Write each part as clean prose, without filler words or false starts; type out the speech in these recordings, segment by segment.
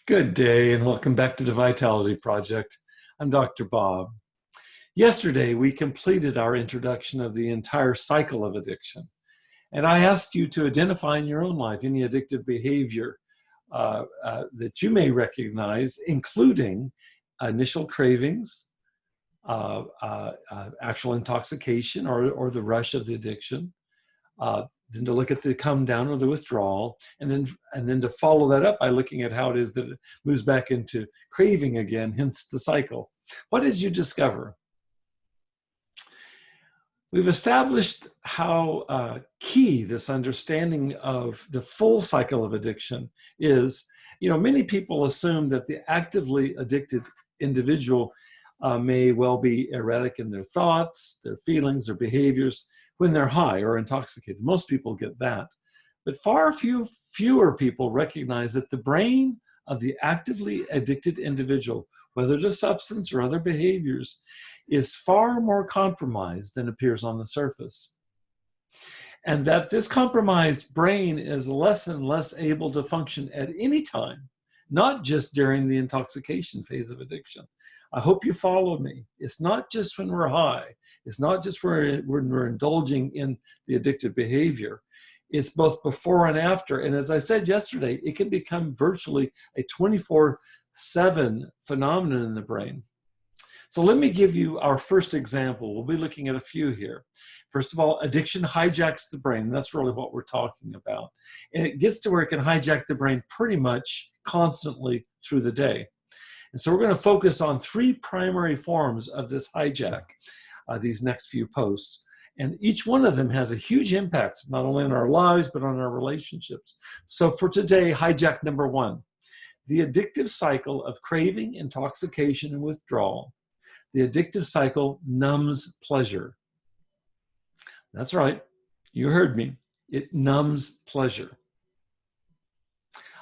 Good day and welcome back to the Vitality Project. I'm Dr. Bob. Yesterday, we completed our introduction of the entire cycle of addiction. And I asked you to identify in your own life any addictive behavior that you may recognize, including initial cravings, actual intoxication or the rush of the addiction, then to look at the come down or the withdrawal, and then to follow that up by looking at how it is that it moves back into craving again, hence the cycle. What did you discover? We've established how key this understanding of the full cycle of addiction is. You know, many people assume that the actively addicted individual may well be erratic in their thoughts, their feelings, their behaviors when they're high or intoxicated. Most people get that. But far fewer people recognize that the brain of the actively addicted individual, whether to substance or other behaviors, is far more compromised than appears on the surface. And that this compromised brain is less and less able to function at any time, not just during the intoxication phase of addiction. I hope you follow me. It's not just when we're high. It's not just when we're indulging in the addictive behavior. It's both before and after. And as I said yesterday, it can become virtually a 24/7 phenomenon in the brain. So let me give you our first example. We'll be looking at a few here. First of all, addiction hijacks the brain. That's really what we're talking about. And it gets to where it can hijack the brain pretty much constantly through the day. And so we're going to focus on three primary forms of this hijack, these next few posts. And each one of them has a huge impact, not only on our lives, but on our relationships. So for today, hijack number one, the addictive cycle of craving, intoxication, and withdrawal. The addictive cycle numbs pleasure. That's right. You heard me. It numbs pleasure.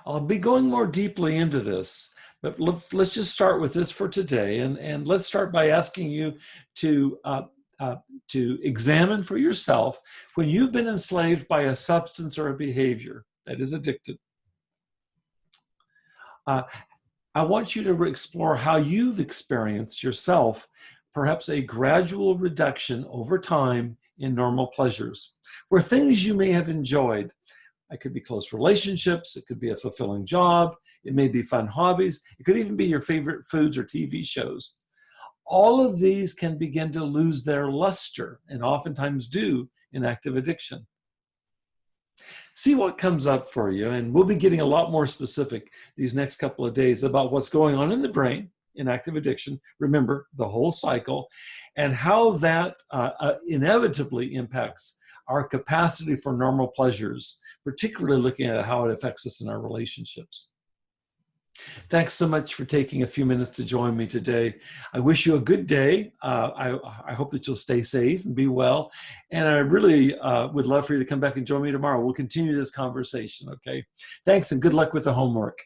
I'll be going more deeply into this, but let's just start with this for today. And let's start by asking you to examine for yourself when you've been enslaved by a substance or a behavior that is addicted. I want you to explore how you've experienced yourself, perhaps a gradual reduction over time in normal pleasures, where things you may have enjoyed. It could be close relationships, it could be a fulfilling job, it may be fun hobbies, it could even be your favorite foods or TV shows. All of these can begin to lose their luster, and oftentimes do in active addiction. See what comes up for you, and we'll be getting a lot more specific these next couple of days about what's going on in the brain in active addiction. Remember, the whole cycle, and how that inevitably impacts our capacity for normal pleasures, particularly looking at how it affects us in our relationships. Thanks so much for taking a few minutes to join me today. I wish you a good day. I hope that you'll stay safe and be well. And I really would love for you to come back and join me tomorrow. We'll continue this conversation, okay? Thanks and good luck with the homework.